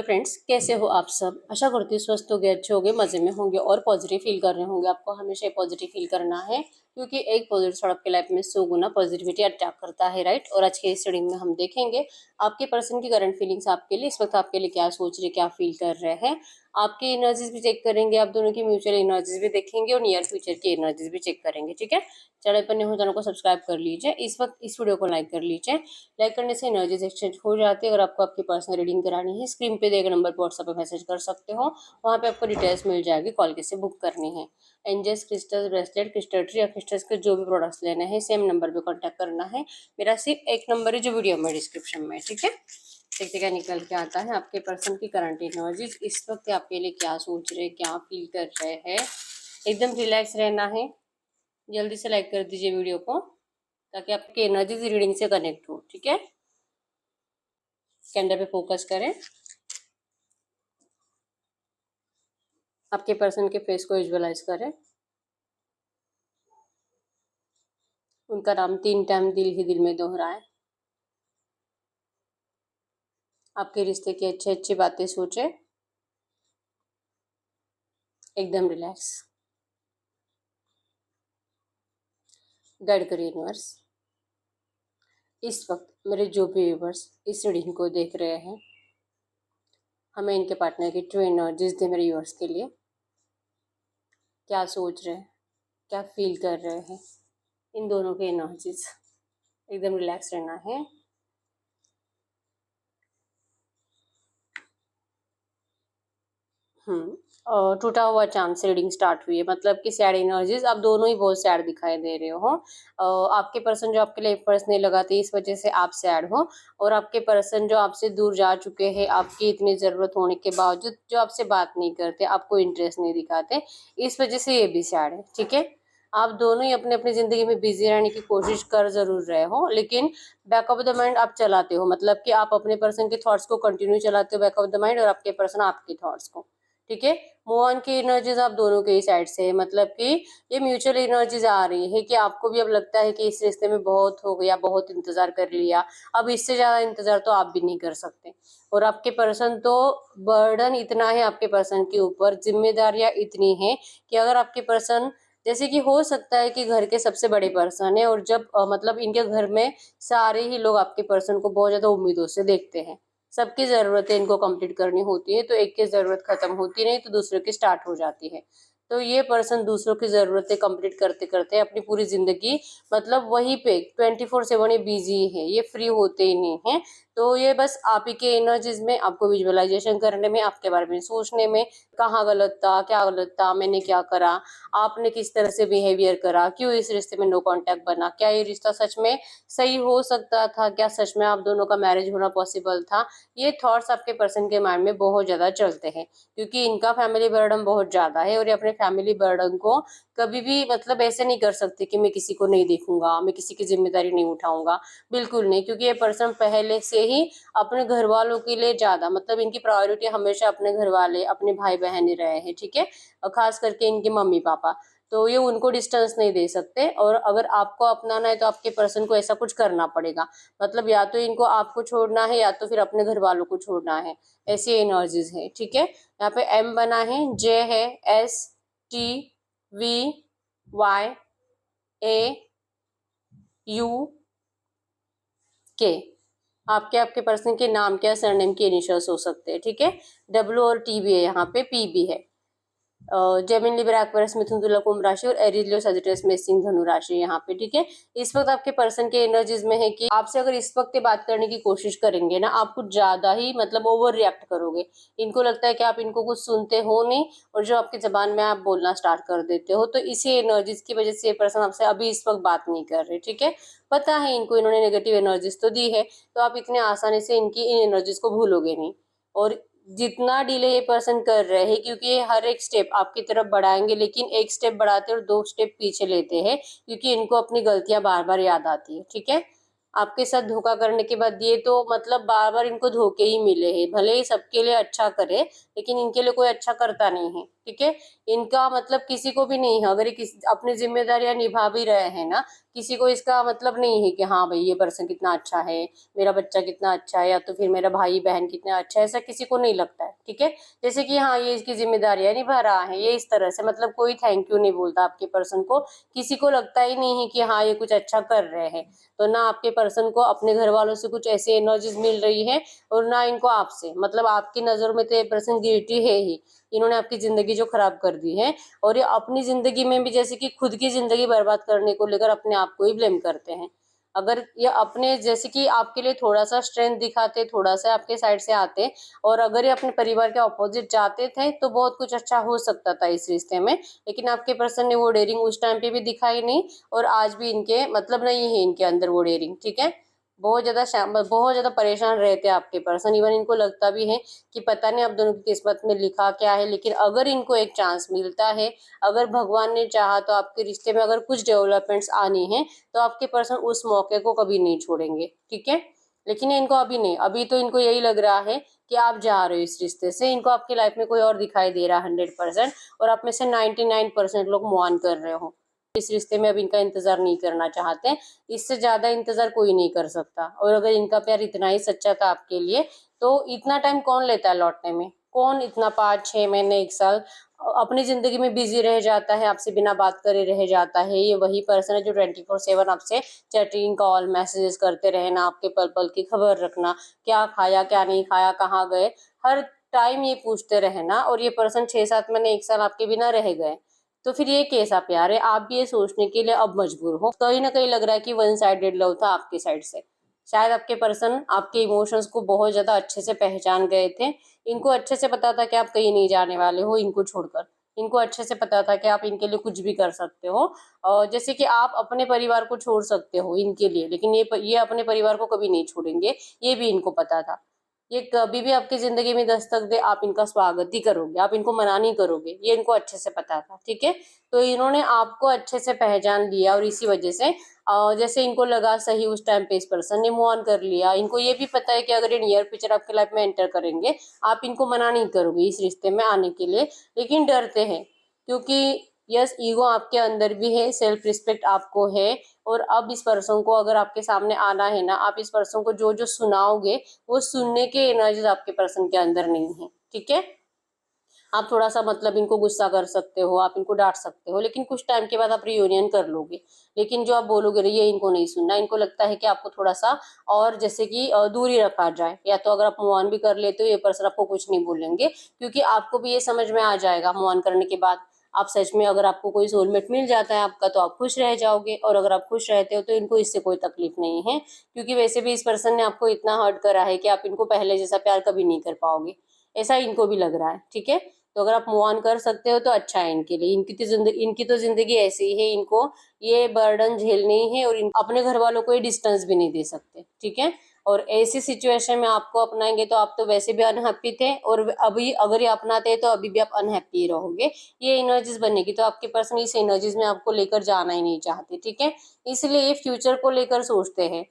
Friends, कैसे हो आप सब। आशा करती हूँ स्वस्थ होगे, अच्छे होगे, मजे में होंगे और पॉजिटिव फील कर रहे होंगे। आपको हमेशा पॉजिटिव फील करना है क्योंकि एक पॉजिटिव थॉट आपकी लाइफ में 100 गुना पॉजिटिविटी अट्रैक्ट करता है, राइट। और आज के इस स्टडी में हम देखेंगे आपके पर्सन की करंट फीलिंग्स आपके लिए इस वक्त आपके लिए क्या सोच रहे, क्या फील कर रहे हैं। आपकी एनर्जीज भी चेक करेंगे, आप दोनों की म्यूचुअल एनर्जीज भी देखेंगे और नियर फ्यूचर की एनर्जीज भी चेक करेंगे, ठीक है। चैनल पर नए हो चैनल को सब्सक्राइब कर लीजिए, इस वक्त इस वीडियो को लाइक कर लीजिए। लाइक करने से एनर्जीज एक्सचेंज हो जाती है। अगर आपको आपकी पर्सनल रीडिंग करानी है, स्क्रीन पे दिए गए नंबर पर व्हाट्सएप पे मैसेज कर सकते हो, वहाँ पे आपको डिटेल्स मिल जाएगी, कॉल कैसे बुक करनी है। Angels crystal bracelet, crystal tree या क्रिस्टल्स के जो भी प्रोडक्ट्स लेने हैं सेम नंबर पे कांटेक्ट करना है। मेरा सिर्फ एक नंबर है जो वीडियो में डिस्क्रिप्शन में, ठीक है। देखते क्या निकल के आता है। आपके पर्सन की करंट एनर्जीज इस वक्त आपके लिए क्या सोच रहे, क्या फील कर रहे हैं। एकदम रिलैक्स रहना है। जल्दी से लाइक कर दीजिए वीडियो को ताकि आपकी एनर्जीज रीडिंग से कनेक्ट हो, ठीक है। कैंडल पे फोकस करें, आपके पर्सन के फेस को विजुअलाइज करें। उनका नाम 3 टाइम दिल ही दिल में दोहराएं। आपके रिश्ते की अच्छी अच्छी बातें सोचें। एकदम रिलैक्स। गाइड करिए यूनिवर्स। इस वक्त मेरे जो भी व्यूवर्स इस रीडिंग को देख रहे हैं, हमें इनके पार्टनर की ट्रू एनर्जीज दे। मेरे व्यूवर्स के लिए क्या सोच रहे हैं, क्या फील कर रहे हैं, इन दोनों के एनर्जीज। एकदम रिलैक्स रहना है। और टूटा हुआ चांद से रीडिंग स्टार्ट हुई है, मतलब कि सैड एनर्जीज आप दोनों ही बहुत सैड दिखाई दे रहे हो। आपके पर्सन जो आपके लिए एफर्ट्स नहीं लगाते, इस वजह से आप सैड हो। और आपके पर्सन जो आपसे दूर जा चुके हैं, आपकी इतनी ज़रूरत होने के बावजूद जो आपसे बात नहीं करते, आपको इंटरेस्ट नहीं दिखाते, इस वजह से ये भी सैड है, ठीक है। आप दोनों ही अपने अपनी ज़िंदगी में बिजी रहने की कोशिश कर ज़रूर रहे हो, लेकिन बैक ऑफ द माइंड आप चलाते हो, मतलब कि आप अपने पर्सन के थॉट्स को कंटिन्यू चलाते हो बैक ऑफ द माइंड, और आपके पर्सन आपके थॉट्स को, ठीक है। मूव ऑन की एनर्जीज आप दोनों के ही साइड से है, मतलब कि ये म्यूचुअल एनर्जीज आ रही है कि आपको भी अब लगता है कि इस रिश्ते में बहुत हो गया, बहुत इंतजार कर लिया, अब इससे ज्यादा इंतजार तो आप भी नहीं कर सकते। और आपके पर्सन तो बर्डन इतना है, आपके पर्सन के ऊपर जिम्मेदारियां इतनी है कि अगर आपके पर्सन, जैसे कि हो सकता है कि घर के सबसे बड़े पर्सन है, और जब मतलब इनके घर में सारे ही लोग आपके पर्सन को बहुत ज्यादा उम्मीदों से देखते हैं, सबकी ज़रूरतें इनको कंप्लीट करनी होती है, तो एक की ज़रूरत खत्म होती नहीं तो दूसरे की स्टार्ट हो जाती है। तो ये पर्सन दूसरों की ज़रूरतें कंप्लीट करते करते अपनी पूरी ज़िंदगी, मतलब वहीं पे 24/7 ये बिजी है, ये फ्री होते ही नहीं है। तो ये बस आप ही के एनर्जीज में, आपको विजुअलाइजेशन करने में, आपके बारे में सोचने में, कहाँ गलत था, क्या गलत था, मैंने क्या करा, आपने किस तरह से बिहेवियर करा, क्यों इस रिश्ते में नो कांटेक्ट बना, क्या ये रिश्ता सच में सही हो सकता था, क्या सच में आप दोनों का मैरिज होना पॉसिबल था। ये थॉट्स आपके पर्सन के माइंड में बहुत ज्यादा चलते हैं क्योंकि इनका फैमिली बर्डन बहुत ज्यादा है, और ये अपने फैमिली बर्डन को कभी भी, मतलब ऐसे नहीं कर सकते कि मैं किसी को नहीं देखूंगा, मैं किसी की जिम्मेदारी नहीं उठाऊंगा। बिल्कुल नहीं, क्योंकि ये पर्सन पहले से ही अपने घर वालों के लिए ज्यादा, मतलब इनकी प्रायोरिटी हमेशा अपने घर वाले, अपने भाई बहन ही रहे हैं, ठीक है। और खास करके इनके मम्मी पापा, तो ये उनको डिस्टेंस नहीं दे सकते। और अगर आपको अपनाना है तो आपके पर्सन को ऐसा कुछ करना पड़ेगा, मतलब या तो इनको आपको छोड़ना है या तो फिर अपने घर वालों को छोड़ना है। ऐसी एनर्जीज है, ठीक है। यहाँ पे एम बना है, जे है, S, T, V, Y, A, U, K. आपके आपके पर्सन के नाम क्या सरनेम के इनिशियल्स हो सकते हैं, ठीक है। डब्ल्यू और टी भी है, यहाँ पे पी भी है। जेमिनी लिब्रा एक्वेरियस मिथुन तुला कुंभ राशि और एरीज लियो सजिटेरियस में सिंह धनु राशि यहाँ पे, ठीक है। इस वक्त आपके पर्सन के एनर्जीज में है कि आपसे अगर इस वक्त बात करने की कोशिश करेंगे ना, आप कुछ ज्यादा ही मतलब ओवर रिएक्ट करोगे। इनको लगता है कि आप इनको कुछ सुनते हो नहीं, और जो आपकी जबान में आप बोलना स्टार्ट कर देते हो, तो इसी एनर्जीज की वजह से ये पर्सन आपसे अभी इस वक्त बात नहीं कर रहे, ठीक है। पता है इनको, इन्होंने नेगेटिव एनर्जीज तो दी है, तो आप इतने आसानी से इनकी इन एनर्जीज को भूलोगे नहीं। और जितना डिले ये पर्सन कर रहे हैं, क्योंकि ये हर एक स्टेप आपकी तरफ बढ़ाएंगे, लेकिन एक स्टेप बढ़ाते और 2 स्टेप पीछे लेते हैं, क्योंकि इनको अपनी गलतियां बार बार याद आती है, ठीक है। आपके साथ धोखा करने के बाद ये तो मतलब बार बार इनको धोखे ही मिले हैं, भले ही सबके लिए अच्छा करे, लेकिन इनके लिए कोई अच्छा करता नहीं है, ठीक है। इनका मतलब किसी को भी नहीं है, अगर ये किसी अपनी जिम्मेदारियां निभा भी रहे हैं ना, किसी को इसका मतलब नहीं है कि हाँ भाई ये पर्सन कितना अच्छा है, मेरा बच्चा कितना अच्छा है, या तो फिर मेरा भाई बहन कितना अच्छा है, ऐसा किसी को नहीं लगता है, ठीक है। जैसे कि हाँ ये इसकी जिम्मेदारियां निभा रहा है, ये इस तरह से मतलब कोई थैंक यू नहीं बोलता आपके पर्सन को, किसी को लगता ही नहीं है कि हाँ ये कुछ अच्छा कर रहे हैं। तो ना आपके पर्सन को अपने घर वालों से कुछ ऐसी एनर्जीज मिल रही है, और ना इनको आपसे, मतलब आपकी नजर में तो ये पर्सन गिल्टी है ही, इन्होंने आपकी जिंदगी जो खराब कर दी है। और ये अपनी जिंदगी में भी जैसे कि खुद की जिंदगी बर्बाद करने को लेकर अपने आप को ही ब्लेम करते हैं। अगर ये अपने जैसे कि आपके लिए थोड़ा सा स्ट्रेंथ दिखाते, थोड़ा सा आपके साइड से आते, और अगर ये अपने परिवार के ऑपोजिट जाते थे तो बहुत कुछ अच्छा हो सकता था इस रिश्ते में। लेकिन आपके पर्सन ने वो डेयरिंग उस टाइम पे भी दिखाई नहीं, और आज भी इनके मतलब नहीं है इनके अंदर वो डेयरिंग, ठीक है। बहुत ज्यादा परेशान रहते हैं आपके पर्सन, इवन इनको लगता भी है कि पता नहीं आप दोनों की किस्मत में लिखा क्या है। लेकिन अगर इनको एक चांस मिलता है, अगर भगवान ने चाहा तो आपके रिश्ते में अगर कुछ डेवलपमेंट्स आनी है, तो आपके पर्सन उस मौके को कभी नहीं छोड़ेंगे, ठीक है। लेकिन इनको अभी नहीं, अभी तो इनको यही लग रहा है कि आप जा रहे हो इस रिश्ते से, इनको आपकी लाइफ में कोई और दिखाई दे रहा है 100%, और आप में से 99% लोग मूव ऑन कर रहे हो। इस रिश्ते में अब इनका इंतजार नहीं करना चाहते, इससे ज्यादा इंतजार कोई नहीं कर सकता। और अगर इनका प्यार इतना ही सच्चा था आपके लिए, तो इतना टाइम कौन लेता है लौटने में, कौन इतना 5-6 महीने 1 साल अपनी जिंदगी में बिजी रह जाता है, आपसे बिना बात करे रह जाता है। ये वही पर्सन है जो 24/7 आपसे चैटिंग कॉल मैसेजेस करते रहे ना, आपके पल पल की खबर रखना, क्या खाया क्या नहीं खाया, कहाँ गए, हर टाइम ये पूछते रहे ना। और ये पर्सन 6-7 महीने 1 साल आपके बिना रह गए, तो फिर ये कैसा प्यार है, आप भी ये सोचने के लिए अब मजबूर हो। कहीं ना कहीं लग रहा है कि वन साइडेड लव था आपकी साइड से। शायद आपके पर्सन आपके इमोशंस को बहुत ज्यादा अच्छे से पहचान गए थे। इनको अच्छे से पता था कि आप कहीं नहीं जाने वाले हो इनको छोड़कर। इनको अच्छे से पता था कि आप इनके लिए कुछ भी कर सकते हो, और जैसे कि आप अपने परिवार को छोड़ सकते हो इनके लिए, लेकिन ये अपने परिवार को कभी नहीं छोड़ेंगे, ये भी इनको पता था। ये कभी भी आपकी जिंदगी में दस्तक दे आप इनका स्वागत ही करोगे, आप इनको मना नहीं करोगे, ये इनको अच्छे से पता था, ठीक है। तो इन्होंने आपको अच्छे से पहचान लिया, और इसी वजह से जैसे इनको लगा सही उस टाइम पे इस पर्सन ने मूव ऑन कर लिया। इनको ये भी पता है कि अगर ये नियर फ्यूचर आपके लाइफ में एंटर करेंगे, आप इनको मना नहीं करोगे इस रिश्ते में आने के लिए, लेकिन डरते हैं, क्योंकि यस ईगो आपके अंदर भी है, सेल्फ रिस्पेक्ट आपको है। और अब इस पर्सन को अगर आपके सामने आना है ना, आप इस पर्सन को जो जो सुनाओगे, वो सुनने के एनर्जीज आपके पर्सन के अंदर नहीं है, ठीक है। आप थोड़ा सा मतलब इनको गुस्सा कर सकते हो, आप इनको डांट सकते हो, लेकिन कुछ टाइम के बाद आप रियूनियन कर लोगे। लेकिन जो आप बोलोगे ये इनको नहीं सुनना, इनको लगता है कि आपको थोड़ा सा और जैसे कि दूरी रखा जाए, या तो अगर आप मूव ऑन भी कर लेते हो ये पर्सन आपको कुछ नहीं बोलेंगे, क्योंकि आपको भी ये समझ में आ जाएगा मूव ऑन करने के बाद, आप सच में अगर आपको कोई सोलमेट मिल जाता है आपका, तो आप खुश रह जाओगे। और अगर आप खुश रहते हो तो इनको इससे कोई तकलीफ नहीं है, क्योंकि वैसे भी इस पर्सन ने आपको इतना हर्ट करा है कि आप इनको पहले जैसा प्यार कभी नहीं कर पाओगे, ऐसा इनको भी लग रहा है, ठीक है। तो अगर आप मूव ऑन कर सकते हो तो अच्छा है इनके लिए। इनकी तो जिंदगी ऐसी ही है, इनको ये बर्डन झेलनी है, और अपने घर वालों को ये डिस्टेंस भी नहीं दे सकते, ठीक है। और ऐसी सिचुएशन में आपको अपनाएंगे तो आप तो वैसे भी अनहैप्पी थे, और अभी अगर ये अपनाते हैं तो अभी भी आप अनहैप्पी रहोगे। ये एनर्जीज बनेगी, तो आपके पर्सन इस एनर्जीज में आपको लेकर जाना ही नहीं चाहते, ठीक है। इसलिए ये फ्यूचर को लेकर सोचते हैं।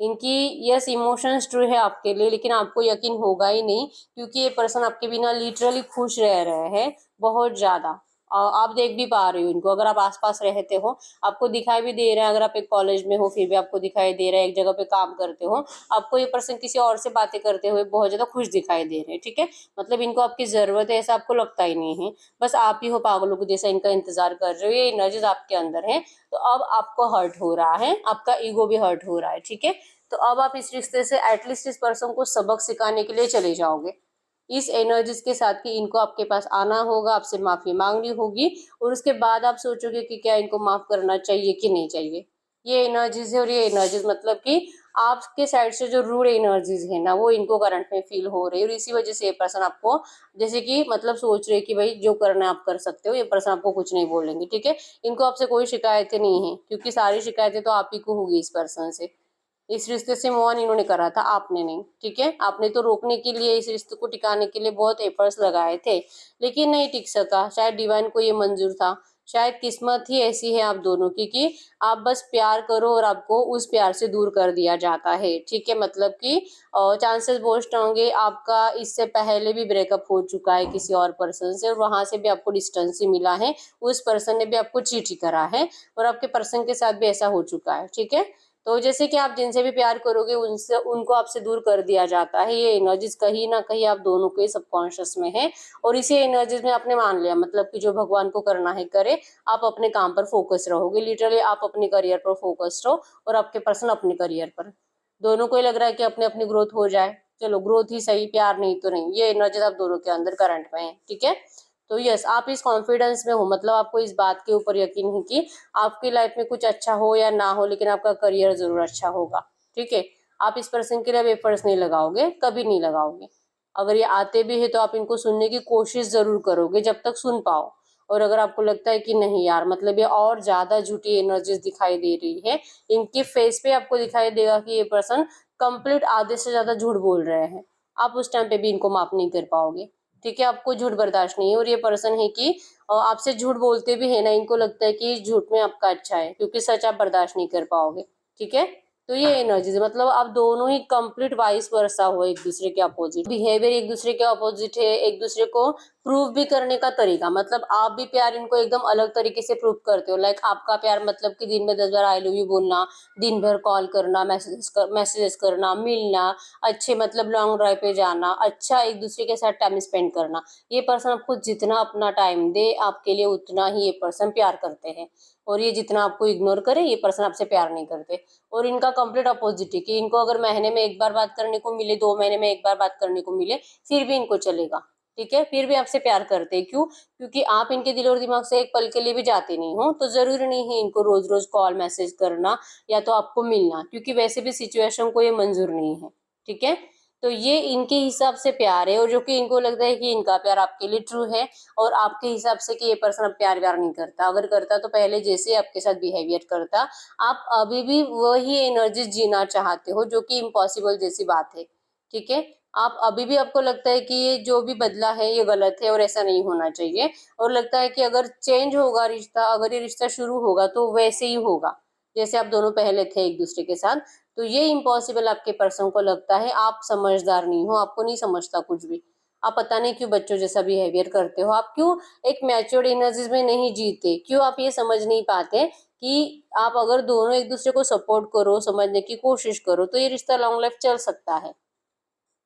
इनकी यस इमोशंस ट्रू है आपके लिए, लेकिन आपको यकीन होगा ही नहीं, क्योंकि ये पर्सन आपके बिना लिटरली खुश रह रहे हैं बहुत ज्यादा। आप देख भी पा रहे हो इनको, अगर आप आसपास रहते हो आपको दिखाई भी दे रहा है, अगर आप एक कॉलेज में हो फिर भी आपको दिखाई दे रहा है, एक जगह पे काम करते हो आपको ये पर्सन किसी और से बातें करते हुए बहुत ज्यादा खुश दिखाई दे रहे हैं, ठीक है। मतलब इनको आपकी जरूरत है ऐसा आपको लगता ही नहीं है, बस आप ही हो पागलों को जैसा इनका इंतजार कर रहे हो, ये एनर्जीज आपके अंदर है। तो अब आपको हर्ट हो रहा है, आपका ईगो भी हर्ट हो रहा है, ठीक है। तो अब आप इस रिश्ते से एटलीस्ट इस पर्सन को सबक सिखाने के लिए चले जाओगे, इस एनर्जीज के साथ कि इनको आपके पास आना होगा, आपसे माफी मांगनी होगी, और उसके बाद आप सोचोगे कि क्या इनको माफ करना चाहिए कि नहीं चाहिए। ये एनर्जीज है, और ये एनर्जीज मतलब कि आपके साइड से जो रूड एनर्जीज है ना, वो इनको करंट में फील हो रही है, और इसी वजह से ये पर्सन आपको जैसे कि मतलब सोच रहे कि भाई जो करना है आप कर सकते हो, ये पर्सन आपको कुछ नहीं बोलेंगे, ठीक है। इनको आपसे कोई शिकायतें नहीं है, क्योंकि सारी शिकायतें तो आप ही को होगी इस पर्सन से। इस रिश्ते से मूव ऑन इन्होंने करा था, आपने नहीं, ठीक है। आपने तो रोकने के लिए, इस रिश्ते को टिकाने के लिए बहुत एफर्ट्स लगाए थे, लेकिन नहीं टिक सका। शायद डिवाइन को ये मंजूर था, शायद किस्मत ही ऐसी है आप दोनों की कि आप बस प्यार करो और आपको उस प्यार से दूर कर दिया जाता है, ठीक है। मतलब कि चांसेस बहुत स्ट्रांग है आपका इससे पहले भी ब्रेकअप हो चुका है किसी और पर्सन से और वहां से भी आपको डिस्टेंस ही मिला है, उस पर्सन ने भी आपको चीट ही करा है और आपके पर्सन के साथ भी ऐसा हो चुका है, ठीक है। तो जैसे कि आप जिनसे भी प्यार करोगे उनसे उनको आपसे दूर कर दिया जाता है, ये एनर्जीज कहीं ना कहीं आप दोनों के सबकॉन्शियस में है और इसी एनर्जीज में आपने मान लिया, मतलब कि जो भगवान को करना है करे, आप अपने काम पर फोकस रहोगे, लिटरली आप अपने करियर पर फोकस रहो और आपके पर्सन अपने करियर पर। दोनों को ही लग रहा है कि अपने अपनी ग्रोथ हो जाए, चलो ग्रोथ ही सही, प्यार नहीं तो नहीं, ये एनर्जी आप दोनों के अंदर करंट में है, ठीक है। तो यस, आप इस कॉन्फिडेंस में हो, मतलब आपको इस बात के ऊपर यकीन है कि आपकी लाइफ में कुछ अच्छा हो या ना हो लेकिन आपका करियर जरूर अच्छा होगा, ठीक है। आप इस पर्सन के लिए अब एफर्ट्स नहीं लगाओगे, कभी नहीं लगाओगे। अगर ये आते भी है तो आप इनको सुनने की कोशिश जरूर करोगे जब तक सुन पाओ। और अगर आपको लगता है कि नहीं यार, मतलब ये और ज्यादा झूठी एनर्जीज दिखाई दे रही है, इनके फेस पे आपको दिखाई देगा कि ये पर्सन कंप्लीट आधे से ज्यादा झूठ बोल रहे हैं, आप उस टाइम पे भी इनको माफ नहीं कर पाओगे, ठीक है। आपको झूठ बर्दाश्त नहीं है और ये पर्सन है कि आपसे झूठ बोलते भी है ना, इनको लगता है कि झूठ में आपका अच्छा है क्योंकि सच आप बर्दाश्त नहीं कर पाओगे, ठीक है। तो ये एनर्जीज है, मतलब आप दोनों ही कंप्लीट वाइस वर्सा हो, एक दूसरे के अपोजिट, बिहेवियर एक दूसरे के अपोजिट है, एक दूसरे को प्रूव भी करने का तरीका, मतलब आप भी प्यार इनको एकदम अलग तरीके से प्रूव करते हो। लाइक आपका प्यार मतलब कि दिन में 10 बार आई लव यू बोलना, दिन भर कॉल करना, मैसेजेस करना, मिलना, अच्छे मतलब लॉन्ग ड्राइव पे जाना, अच्छा एक दूसरे के साथ टाइम स्पेंड करना। ये पर्सन आपको जितना अपना टाइम दे आपके लिए उतना ही ये पर्सन प्यार करते हैं और ये जितना आपको इग्नोर करे ये पर्सन आपसे प्यार नहीं करते। और इनका कंप्लीट अपोजिट है कि इनको अगर महीने में एक बार बात करने को मिले, 2 महीने में एक बार बात करने को मिले, फिर भी इनको चलेगा, ठीक है, फिर भी आपसे प्यार करते हैं। क्यों? क्योंकि आप इनके दिल और दिमाग से एक पल के लिए भी जाते नहीं हो, तो जरूरी नहीं है इनको रोज रोज कॉल मैसेज करना या तो आपको मिलना, क्योंकि वैसे भी सिचुएशन को ये मंजूर नहीं है, ठीक है। तो ये इनके हिसाब से प्यार है और जो कि इनको लगता है कि इनका प्यार आपके लिए ट्रू है और आपके हिसाब से कि ये पर्सन अब प्यार व्यार नहीं करता, अगर करता तो पहले जैसे आपके साथ बिहेवियर करता। आप अभी भी वही एनर्जी जीना चाहते हो जो कि इम्पॉसिबल जैसी बात है, ठीक है। आप अभी भी आपको लगता है कि ये जो भी बदला है ये गलत है और ऐसा नहीं होना चाहिए, और लगता है कि अगर चेंज होगा रिश्ता, अगर ये रिश्ता शुरू होगा तो वैसे ही होगा जैसे आप दोनों पहले थे एक दूसरे के साथ। तो ये इम्पॉसिबल आपके पर्सन को लगता है, आप समझदार नहीं हो, आपको नहीं समझता कुछ भी। आप पता नहीं क्यों बच्चों जैसा बिहेवियर करते हो, आप क्यों एक मैच्योर्ड एनर्जीज में नहीं जीते, क्यों आप ये समझ नहीं पाते कि आप अगर दोनों एक दूसरे को सपोर्ट करो, समझने की कोशिश करो, तो ये रिश्ता लॉन्ग लाइफ चल सकता है,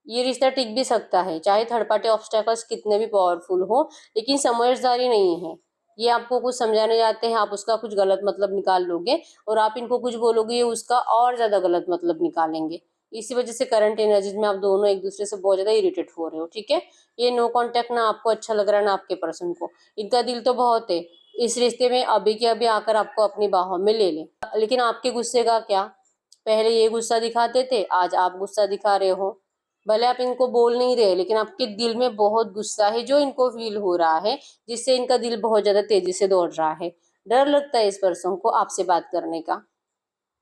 ये रिश्ता टिक भी सकता है, चाहे थर्ड पार्टी ऑब्स्टेकल्स कितने भी पावरफुल हो। लेकिन समझदारी नहीं है, ये आपको कुछ समझाने जाते हैं, आप उसका कुछ गलत मतलब निकाल लोगे और आप इनको कुछ बोलोगे ये उसका और ज्यादा गलत मतलब निकालेंगे। इसी वजह से करंट एनर्जीज में आप दोनों एक दूसरे से बहुत ज्यादा इरिटेट हो रहे हो, ठीक है। ये नो कांटेक्ट ना आपको अच्छा लग रहा है ना आपके पर्सन को, इनका दिल तो बहुत है इस रिश्ते में, अभी के अभी आकर आपको अपनी बाहों में ले ले। लेकिन आपके गुस्से का क्या, पहले ये गुस्सा दिखाते थे, आज आप गुस्सा दिखा रहे हो। भले आप इनको बोल नहीं रहे लेकिन आपके दिल में बहुत गुस्सा है जो इनको फील हो रहा है, जिससे इनका दिल बहुत ज्यादा तेजी से दौड़ रहा है। डर लगता है इस पर्सन को आपसे बात करने का,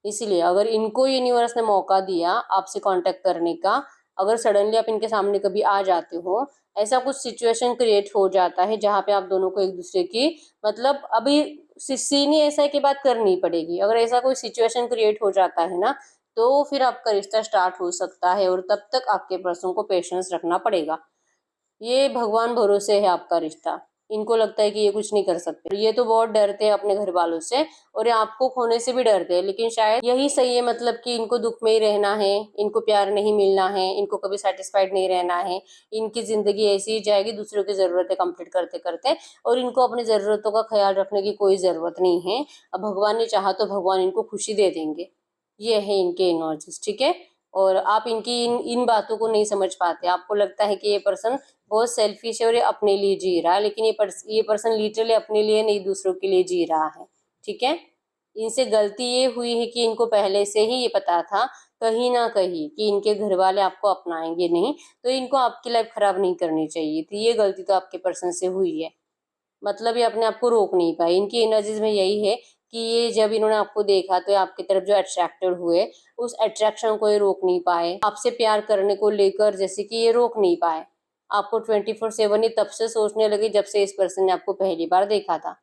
इसीलिए अगर इनको यूनिवर्स ने मौका दिया आपसे कांटेक्ट करने का, अगर सडनली आप इनके सामने कभी आ जाते हो, ऐसा कुछ सिचुएशन क्रिएट हो जाता है जहाँ पे आप दोनों को एक दूसरे की, मतलब अभी सीन ही ऐसा है कि बात करनी पड़ेगी, अगर ऐसा कोई सिचुएशन क्रिएट हो जाता है ना, तो फिर आपका रिश्ता स्टार्ट हो सकता है और तब तक आपके पर्सन को पेशेंस रखना पड़ेगा। ये भगवान भरोसे है आपका रिश्ता, इनको लगता है कि ये कुछ नहीं कर सकते, ये तो बहुत डरते हैं अपने घर वालों से और ये आपको खोने से भी डरते हैं, लेकिन शायद यही सही है, मतलब कि इनको दुख में ही रहना है, इनको प्यार नहीं मिलना है, इनको कभी सेटिस्फाइड नहीं रहना है, इनकी जिंदगी ऐसी ही जाएगी दूसरों की जरूरतें कंप्लीट करते करते, और इनको अपनी जरूरतों का ख्याल रखने की कोई जरूरत नहीं है। अब भगवान ने चाहा तो भगवान इनको खुशी दे देंगे, ये है इनके एनर्जीज, ठीक है। और आप इनकी इन इन बातों को नहीं समझ पाते, आपको लगता है कि ये पर्सन बहुत सेल्फिश है और ये अपने लिए जी रहा है, लेकिन ये पर्सन लिटरली अपने लिए नहीं दूसरों के लिए जी रहा है, ठीक है। इनसे गलती ये हुई है कि इनको पहले से ही ये पता था कहीं ना कहीं कि इनके घर वाले आपको अपनाएंगे नहीं, तो इनको आपकी लाइफ खराब नहीं करनी चाहिए थी, ये गलती तो आपके पर्सन से हुई है। मतलब ये अपने आप को रोक नहीं पाए, इनकी एनर्जीज में यही है कि ये जब इन्होंने आपको देखा तो ये आपकी तरफ जो अट्रैक्टेड हुए, उस अट्रैक्शन को ये रोक नहीं पाए, आपसे प्यार करने को लेकर जैसे कि ये रोक नहीं पाए। आपको 24/7 ही तब से सोचने लगे जब से इस पर्सन ने आपको पहली बार देखा था।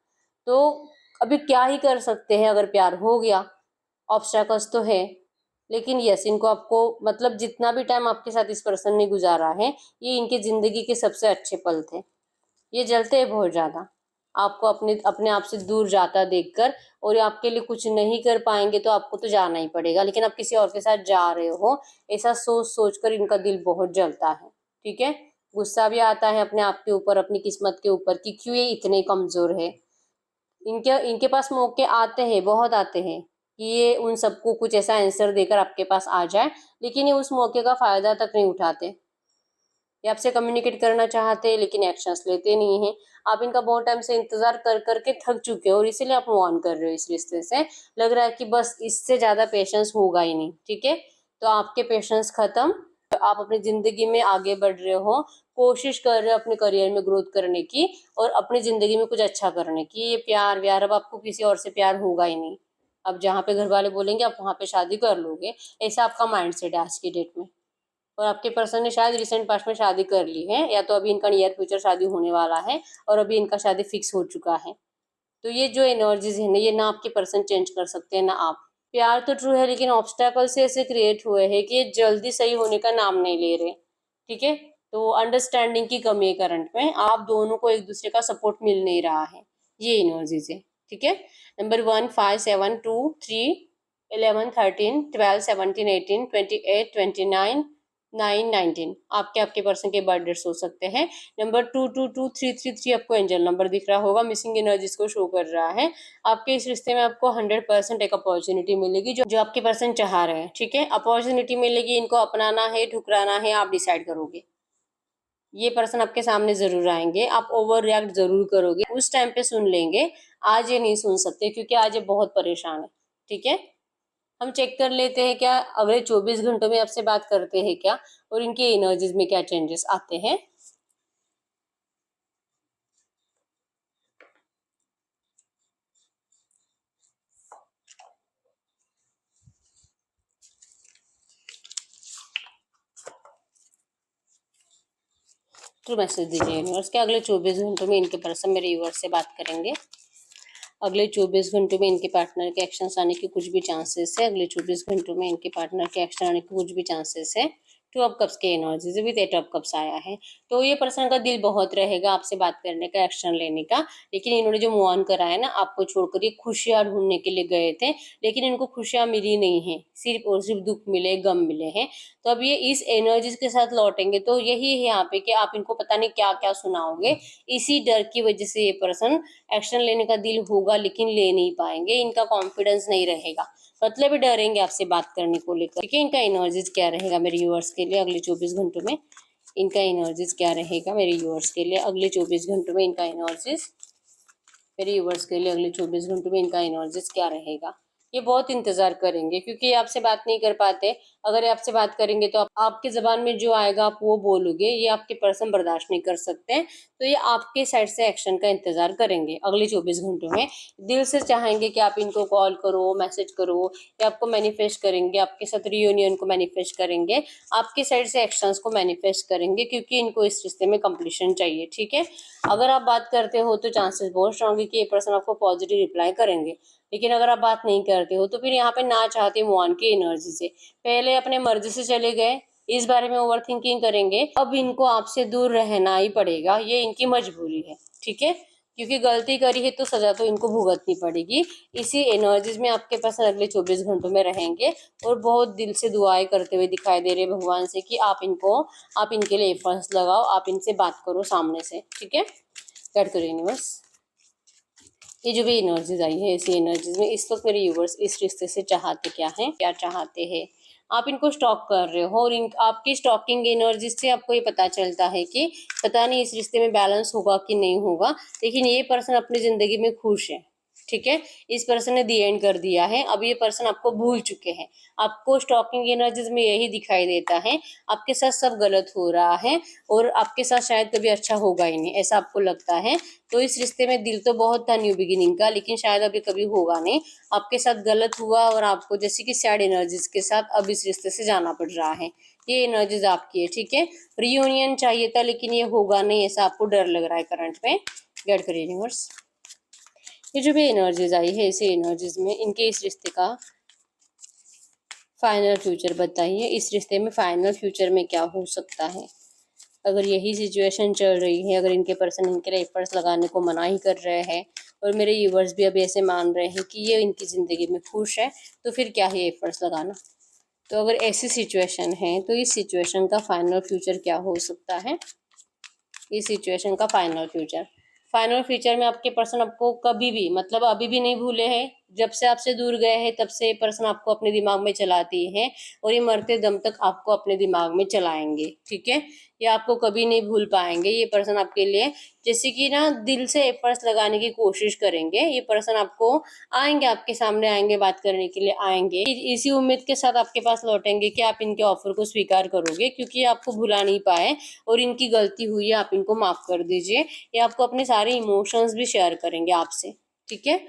तो अभी क्या ही कर सकते हैं अगर प्यार हो गया, ऑब्स्टैकल्स तो है, लेकिन यस इनको आपको मतलब जितना भी टाइम आपके साथ इस पर्सन ने गुजारा है, ये इनकी ज़िंदगी के सबसे अच्छे पल थे। ये जलते हैं बहुत ज़्यादा आपको अपने अपने आप से दूर जाता देखकर, और ये आपके लिए कुछ नहीं कर पाएंगे तो आपको तो जाना ही पड़ेगा, लेकिन आप किसी और के साथ जा रहे हो, ऐसा सोच सोच कर इनका दिल बहुत जलता है। ठीक है, गुस्सा भी आता है अपने आप के ऊपर, अपनी किस्मत के ऊपर कि क्यों ये इतने कमज़ोर है। इनके इनके पास मौके आते हैं, बहुत आते हैं कि ये उन सबको कुछ ऐसा आंसर देकर आपके पास आ जाए, लेकिन ये उस मौके का फ़ायदा तक नहीं उठाते। ये आपसे कम्युनिकेट करना चाहते हैं लेकिन एक्शंस लेते नहीं हैं। आप इनका बहुत टाइम से इंतज़ार कर कर के थक चुके हो और इसीलिए आप मूव ऑन कर रहे हो इस रिश्ते से। लग रहा है कि बस इससे ज़्यादा पेशेंस होगा ही नहीं, ठीक है? तो आपके पेशेंस खत्म, आप अपनी ज़िंदगी में आगे बढ़ रहे हो, कोशिश कर रहे हो अपने करियर में ग्रोथ करने की और अपनी ज़िंदगी में कुछ अच्छा करने की। ये प्यार-व्यार अब आपको किसी और से प्यार होगा ही नहीं। अब जहाँ पे घर वाले बोलेंगे आप वहाँ पे शादी कर लोगे, ऐसा आपका माइंडसेट है आज की डेट में। और आपके पर्सन ने शायद रिसेंट पास्ट में शादी कर ली है, या तो अभी इनका नियर फ्यूचर शादी होने वाला है और अभी इनका शादी फिक्स हो चुका है। तो ये जो एनर्जीज है ना, ये ना आपके पर्सन चेंज कर सकते हैं ना आप। प्यार तो ट्रू है लेकिन ऑब्स्टेकल्स ऐसे क्रिएट हुए हैं कि ये जल्दी सही होने का नाम नहीं ले रहे। ठीक है, तो अंडरस्टैंडिंग की कमी है करंट में, आप दोनों को एक दूसरे का सपोर्ट मिल नहीं रहा है, ये एनर्जीज है। ठीक है, नंबर 1 5 7 2 3 11 13 12 17 18 29 9 19 आपके पर्सन के बर्थ डेट्स हो सकते हैं। नंबर 222333 आपको एंजल नंबर दिख रहा होगा, मिसिंग एनर्जीज को शो कर रहा है। आपके इस रिश्ते में आपको 100% एक अपॉर्चुनिटी मिलेगी जो जो आपके पर्सन चाह रहे हैं। ठीक है, अपॉर्चुनिटी मिलेगी, इनको अपनाना है ठुकराना है आप डिसाइड करोगे। ये पर्सन आपके सामने जरूर आएंगे, आप ओवर रिएक्ट जरूर करोगे, उस टाइम पे सुन लेंगे। आज ये नहीं सुन सकते क्योंकि आज ये बहुत परेशान है। ठीक है, हम चेक कर लेते हैं क्या अगले 24 घंटों में आपसे बात करते हैं क्या, और इनकी एनर्जीज में क्या चेंजेस आते हैं। ट्रू मैसेज दीजिए यूनिवर्स के अगले 24 घंटों में इनके पर्सन मेरे यूनिवर्स से बात करेंगे। अगले 24 घंटों में इनके पार्टनर के एक्शंस आने के कुछ भी चांसेस है। अगले 24 घंटों में इनके पार्टनर के एक्शन आने के कुछ भी चांसेस है। 2 ऑफ कप्स के एनर्जीज विद 8 ऑफ कप्स आया है। तो ये पर्सन का दिल बहुत रहेगा आपसे बात करने का, एक्शन लेने का, लेकिन इन्होंने जो मूव ऑन करा है ना आपको छोड़कर, ये खुशियां ढूंढने के लिए गए थे लेकिन इनको खुशियां मिली नहीं है, सिर्फ और सिर्फ दुख मिले, गम मिले हैं। तो अब ये इस एनर्जीज के साथ लौटेंगे, तो यही है यहाँ पे कि आप इनको पता नहीं क्या क्या सुनाओगे। इसी डर की वजह से ये पर्सन एक्शन लेने का दिल होगा लेकिन ले नहीं पाएंगे, इनका कॉन्फिडेंस नहीं रहेगा, मतलब डरेंगे आपसे बात करने को लेकर। ठीक है, इनका एनर्जीज क्या रहेगा मेरे व्यूअर्स के लिए अगले 24 घंटों में, इनका एनर्जीज क्या रहेगा मेरे व्यूअर्स के लिए अगले 24 घंटों में, इनका एनर्जीज मेरे व्यूअर्स के लिए अगले 24 घंटों में इनका एनर्जीज क्या रहेगा। ये बहुत इंतजार करेंगे क्योंकि ये आपसे बात नहीं कर पाते। अगर ये आपसे बात करेंगे तो आपके जबान में जो आएगा आप वो बोलोगे, ये आपके पर्सन बर्दाश्त नहीं कर सकते हैं। तो ये आपके साइड से एक्शन का इंतजार करेंगे अगले 24 घंटों में। दिल से चाहेंगे कि आप इनको कॉल करो, मैसेज करो, या आपको मैनिफेस्ट करेंगे, आपके साथ रियूनियन को मैनिफेस्ट करेंगे, आपके साइड से एक्शंस को मैनिफेस्ट करेंगे क्योंकि इनको इस रिश्ते में कंप्लीशन चाहिए। ठीक है, अगर आप बात करते हो तो चांसेस बहुत स्ट्रांग है कि ये पर्सन आपको पॉजिटिव रिप्लाई करेंगे, लेकिन अगर आप बात नहीं करते हो तो फिर यहाँ पे ना चाहते मूव ऑन की एनर्जी से पहले अपने मर्जी से चले गए, इस बारे में ओवर थिंकिंग करेंगे, अब इनको आपसे दूर रहना ही पड़ेगा, ये इनकी मजबूरी है। ठीक है, क्योंकि गलती करी है तो सजा तो इनको भुगतनी पड़ेगी। इसी एनर्जीज में आपके पास अगले 24 घंटों में रहेंगे और बहुत दिल से दुआएं करते हुए दिखाई दे रहे भगवान से कि आप इनके लिए एफर्ट्स लगाओ, आप इनसे बात करो सामने से। ठीक है, गाइड करो यूनिवर्स। ये जो भी एनर्जीज आई है इसी एनर्जीज में इस वक्त मेरे व्यूवर्स इस रिश्ते से चाहते क्या हैं, क्या चाहते हैं। आप इनको स्टॉक कर रहे हो और आपकी स्टॉकिंग एनर्जीज से आपको ये पता चलता है कि पता नहीं इस रिश्ते में बैलेंस होगा कि नहीं होगा, लेकिन ये पर्सन अपनी जिंदगी में खुश है। ठीक है, इस पर्सन ने दी एंड कर दिया है, अब ये पर्सन आपको भूल चुके हैं। आपको स्टॉकिंग एनर्जीज में यही दिखाई देता है, आपके साथ सब गलत हो रहा है और आपके साथ शायद कभी अच्छा होगा ही नहीं, ऐसा आपको लगता है। तो इस रिश्ते में दिल तो बहुत था न्यू बिगिनिंग का, लेकिन शायद अभी कभी होगा नहीं, आपके साथ गलत हुआ और आपको जैसे कि सैड एनर्जीज के साथ अब इस रिश्ते से जाना पड़ रहा है। ये एनर्जीज आपकी है। ठीक है, रियूनियन चाहिए था लेकिन ये होगा नहीं, ऐसा आपको डर लग रहा है करंट में। गाइड करिए यूनिवर्स। ये जो भी एनर्जीज आई है इसी एनर्जीज में इनके इस रिश्ते का फाइनल फ्यूचर बताइए। इस रिश्ते में फाइनल फ्यूचर में क्या हो सकता है? अगर यही सिचुएशन चल रही है, अगर इनके पर्सन इनके लिए एफर्ट्स लगाने को मना ही कर रहे हैं और मेरे व्यूवर्स भी अभी ऐसे मान रहे हैं कि ये इनकी ज़िंदगी में खुश है, तो फिर क्या है एफर्ट्स लगाना? तो अगर ऐसी सिचुएशन है तो इस सिचुएशन का फाइनल फ्यूचर क्या हो सकता है? इस सिचुएशन का फाइनल फ्यूचर में आपके पर्सन आपको कभी भी, मतलब अभी भी नहीं भूले हैं। जब से आपसे दूर गए हैं तब से ये पर्सन आपको अपने दिमाग में चलाती है और ये मरते दम तक आपको अपने दिमाग में चलाएंगे, ठीक है। ये आपको कभी नहीं भूल पाएंगे। ये पर्सन आपके लिए जैसे कि ना दिल से एफर्ट्स लगाने की कोशिश करेंगे। ये पर्सन आपको आएंगे, आपके सामने आएंगे, बात करने के लिए आएंगे, इसी उम्मीद के साथ आपके पास लौटेंगे कि आप इनके ऑफर को स्वीकार करोगे, क्योंकि ये आपको भुला नहीं पाए और इनकी गलती हुई है, आप इनको माफ कर दीजिए। ये आपको अपने सारे इमोशंस भी शेयर करेंगे आपसे, ठीक है।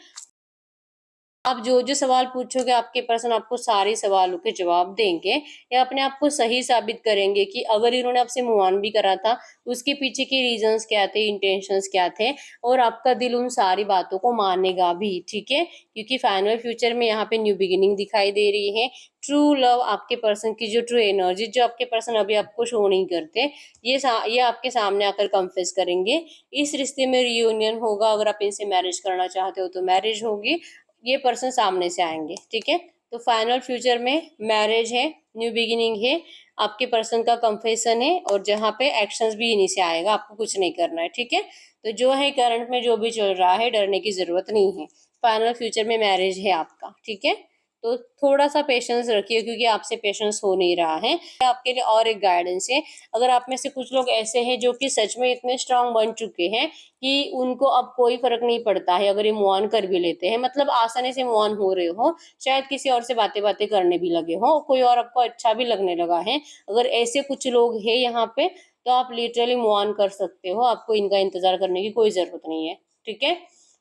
आप जो जो सवाल पूछोगे आपके पर्सन आपको सारे सवालों के जवाब देंगे या अपने आप को सही साबित करेंगे कि अगर इन्होंने आपसे मूव ऑन भी करा था उसके पीछे के रीजंस क्या थे, इंटेंशंस क्या थे, और आपका दिल उन सारी बातों को मानेगा भी, ठीक है। क्योंकि फाइनल फ्यूचर में यहाँ पे न्यू बिगिनिंग दिखाई दे रही है। ट्रू लव, आपके पर्सन की जो ट्रू एनर्जी जो आपके पर्सन अभी आपको शो नहीं करते, ये आपके सामने आकर कन्फेस करेंगे। इस रिश्ते में रियूनियन होगा। अगर आप इनसे मैरिज करना चाहते हो तो मैरिज होगी। ये पर्सन सामने से आएंगे, ठीक है। तो फाइनल फ्यूचर में मैरिज है, न्यू बिगिनिंग है, आपके पर्सन का कंफेशन है और जहाँ पे एक्शंस भी इन्हीं से आएगा, आपको कुछ नहीं करना है, ठीक है। तो जो है करंट में जो भी चल रहा है डरने की जरूरत नहीं है। फाइनल फ्यूचर में मैरिज है आपका, ठीक है। तो थोड़ा सा पेशेंस रखिए क्योंकि आपसे पेशेंस हो नहीं रहा है। आपके लिए और एक गाइडेंस है। अगर आप में से कुछ लोग ऐसे हैं जो कि सच में इतने स्ट्रांग बन चुके हैं कि उनको अब कोई फर्क नहीं पड़ता है अगर ये मूव ऑन कर भी लेते हैं, मतलब आसानी से मूव ऑन हो रहे हो, शायद किसी और से बातें बातें करने भी लगे हो, कोई और आपको अच्छा भी लगने लगा है, अगर ऐसे कुछ लोग हैं यहाँ पे तो आप लिटरली मूव ऑन कर सकते हो। आपको इनका इंतजार करने की कोई जरूरत नहीं है, ठीक है।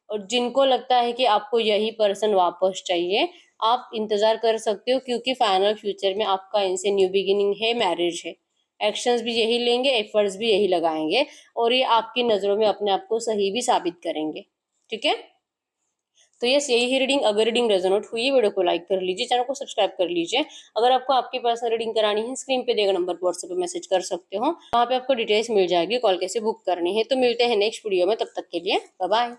और जिनको लगता है कि आपको यही पर्सन वापस चाहिए, आप इंतजार कर सकते हो क्योंकि फाइनल फ्यूचर में आपका इनसे न्यू बिगिनिंग है, मैरिज है। एक्शंस भी यही लेंगे, एफर्ट्स भी यही लगाएंगे और ये आपकी नज़रों में अपने आप को सही भी साबित करेंगे, ठीक है। तो यस, यही है रीडिंग। अगर रीडिंग रेजोनेट हुई वीडियो को लाइक कर लीजिए, चैनल को सब्सक्राइब कर लीजिए। अगर आपको आपकी पर्सनल रीडिंग करानी है स्क्रीन पे दिए गए नंबर पर व्हाट्सएप पे मैसेज कर सकते हो, वहाँ पे आपको डिटेल्स मिल जाएगी, कॉल कैसे बुक करनी है। तो मिलते हैं नेक्स्ट वीडियो में, तब तक के लिए बाय बाय।